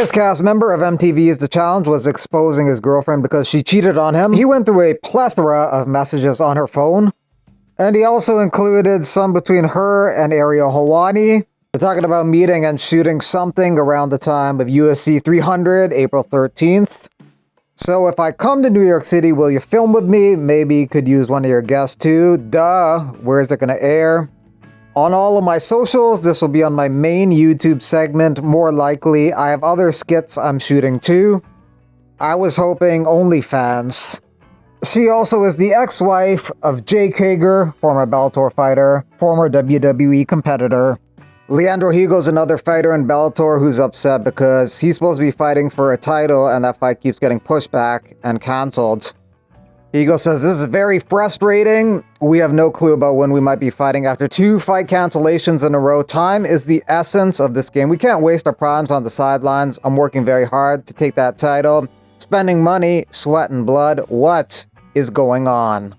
newest cast member of MTV's The Challenge was exposing his girlfriend because she cheated on him. He went through a plethora of messages on her phone, and he also included some between her and Ariel Helwani. They're talking about meeting and shooting something around the time of UFC 300, April 13th. So if I come to New York City, will you film with me? Maybe could use one of your guests too. Duh. Where is it going to air? On all of my socials, this will be on my main YouTube segment, more likely. I have other skits I'm shooting too. I was hoping OnlyFans. She also is the ex-wife of Jake Hager, former Bellator fighter, former WWE competitor. Leandro Higo's another fighter in Bellator who's upset because he's supposed to be fighting for a title and that fight keeps getting pushed back and cancelled. Higo says, "This is very frustrating. We have no clue about when we might be fighting after 2 fight cancellations in a row. Time is the essence of this game. We can't waste our primes on the sidelines. I'm working very hard to take that title. Spending money, sweat and blood. What is going on?"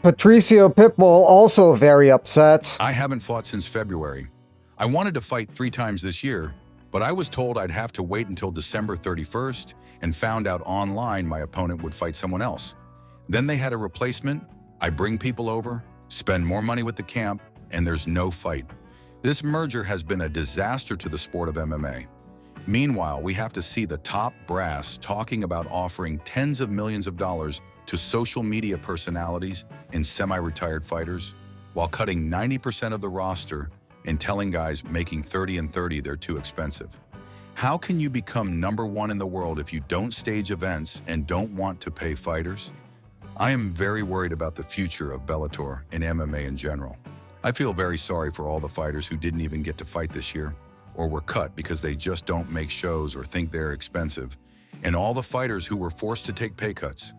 Patricio Pitbull also very upset. "I haven't fought since February. I wanted to fight 3 times this year, but I was told I'd have to wait until December 31st and found out online my opponent would fight someone else. Then they had a replacement. I bring people over, spend more money with the camp, and there's no fight. This merger has been a disaster to the sport of MMA. Meanwhile, we have to see the top brass talking about offering tens of millions of dollars to social media personalities and semi-retired fighters, while cutting 90% of the roster and telling guys making 30 and 30 they're too expensive. How can you become #1 in the world if you don't stage events and don't want to pay fighters? I am very worried about the future of Bellator and MMA in general. I feel very sorry for all the fighters who didn't even get to fight this year or were cut because they just don't make shows or think they're expensive, and all the fighters who were forced to take pay cuts.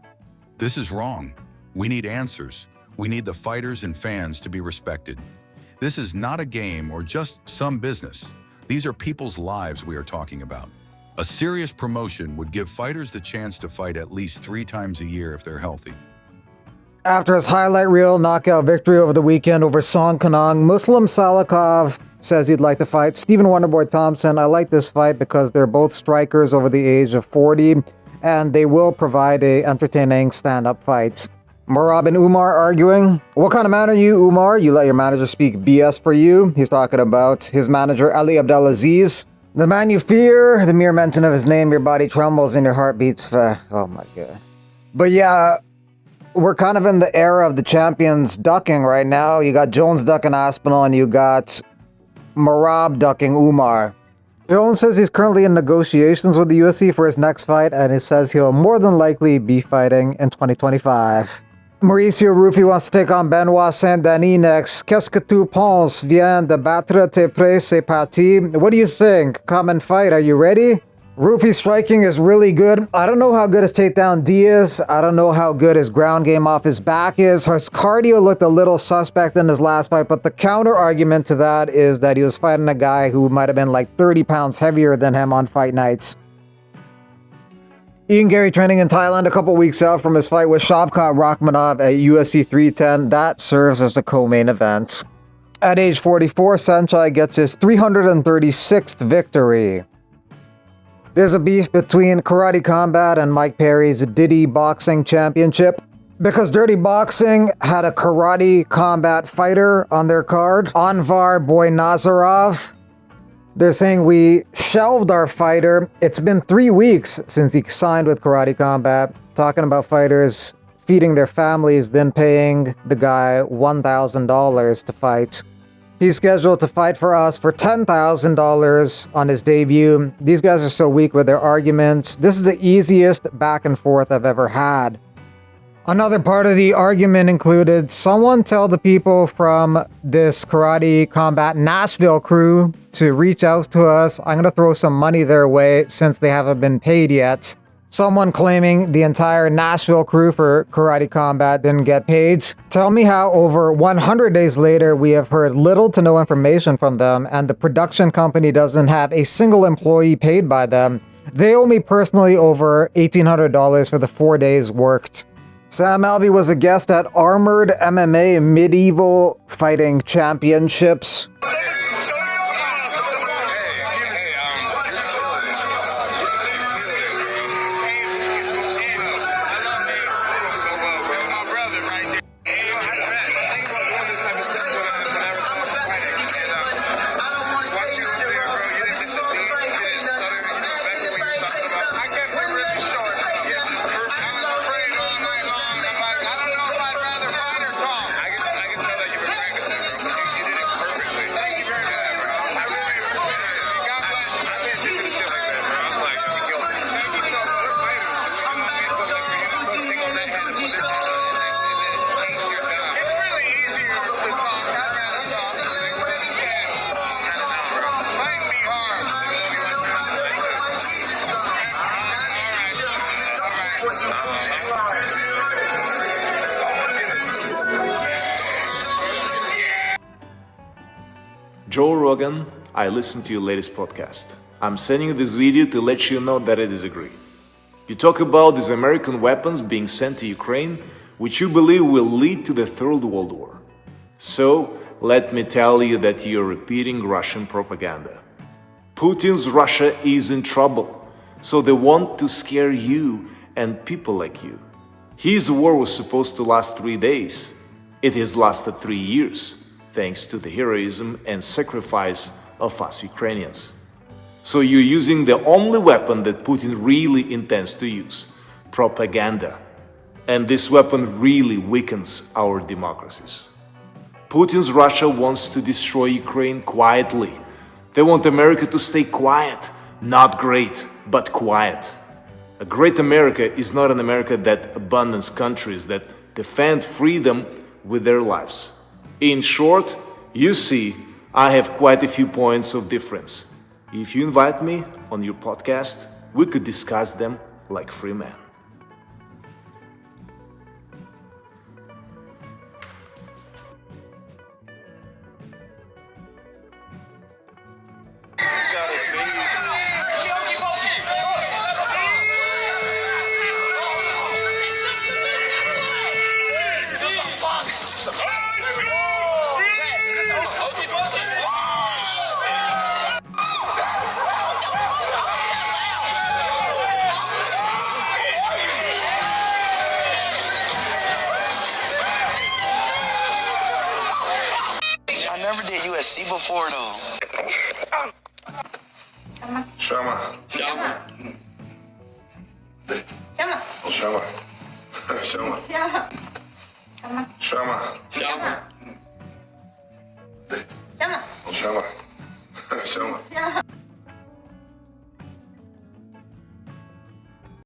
This is wrong. We need answers. We need the fighters and fans to be respected. This is not a game or just some business. These are people's lives we are talking about. A serious promotion would give fighters the chance to fight at least 3 times a year if they're healthy." After his highlight reel knockout victory over the weekend over Song Kanong, Muslim Salikhov says he'd like to fight Stephen Wonderboy Thompson. "I like this fight because they're both strikers over the age of 40, and they will provide a entertaining stand-up fight." Merab and Umar arguing. "What kind of man are you, Umar? You let your manager speak BS for you?" He's talking about his manager, Ali Abdelaziz. "The man you fear, the mere mention of his name, your body trembles and your heart beats." Oh my God. But yeah, we're kind of in the era of the champions ducking right now. You got Jones ducking Aspinall and you got Merab ducking Umar. Jones says he's currently in negotiations with the UFC for his next fight, and he says he'll more than likely be fighting in 2025. Mauricio Rufy wants to take on Benoit Saint-Denis next. "Qu'est-ce que tu penses? Viens de battre tes prêts, c'est parti." What do you think? Come and fight. Are you ready? Rufy's striking is really good. I don't know how good his takedown D is. I don't know how good his ground game off his back is. His cardio looked a little suspect in his last fight, but the counter argument to that is that he was fighting a guy who might have been like 30 pounds heavier than him on fight nights. Ian Gary training in Thailand a couple weeks out from his fight with Shavkat Rakhmonov at UFC 310. That serves as the co-main event. At age 44, Sanchai gets his 336th victory. There's a beef between Karate Combat and Mike Perry's Diddy Boxing Championship because Dirty Boxing had a Karate Combat fighter on their card, Anvar Boynazarov. They're saying we shelved our fighter. It's been 3 weeks since he signed with Karate Combat, talking about fighters feeding their families, then paying the guy $1,000 to fight. He's scheduled to fight for us for $10,000 on his debut. These guys are so weak with their arguments. This is the easiest back and forth I've ever had. Another part of the argument included, someone tell the people from this Karate Combat Nashville crew to reach out to us. I'm going to throw some money their way since they haven't been paid yet. Someone claiming the entire Nashville crew for Karate Combat didn't get paid. Tell me how over 100 days later we have heard little to no information from them and the production company doesn't have a single employee paid by them. They owe me personally over $1,800 for the 4 days worked. Sam Alvey was a guest at Armored MMA Medieval Fighting Championships. Joe Rogan, I listened to your latest podcast. I'm sending you this video to let you know that I disagree. You talk about these American weapons being sent to Ukraine, which you believe will lead to the Third World War. So, let me tell you that you're repeating Russian propaganda. Putin's Russia is in trouble, so they want to scare you and people like you. His war was supposed to last 3 days. It has lasted 3 years, thanks to the heroism and sacrifice of us Ukrainians. So you're using the only weapon that Putin really intends to use, propaganda. And this weapon really weakens our democracies. Putin's Russia wants to destroy Ukraine quietly. They want America to stay quiet, not great, but quiet. A great America is not an America that abandons countries that defend freedom with their lives. In short, you see, I have quite a few points of difference. If you invite me on your podcast, we could discuss them like free men. I never did USC before though. Shama. Shama. Oh, Shama. Shama. Shama. Shama. Oh, Shama. Shama.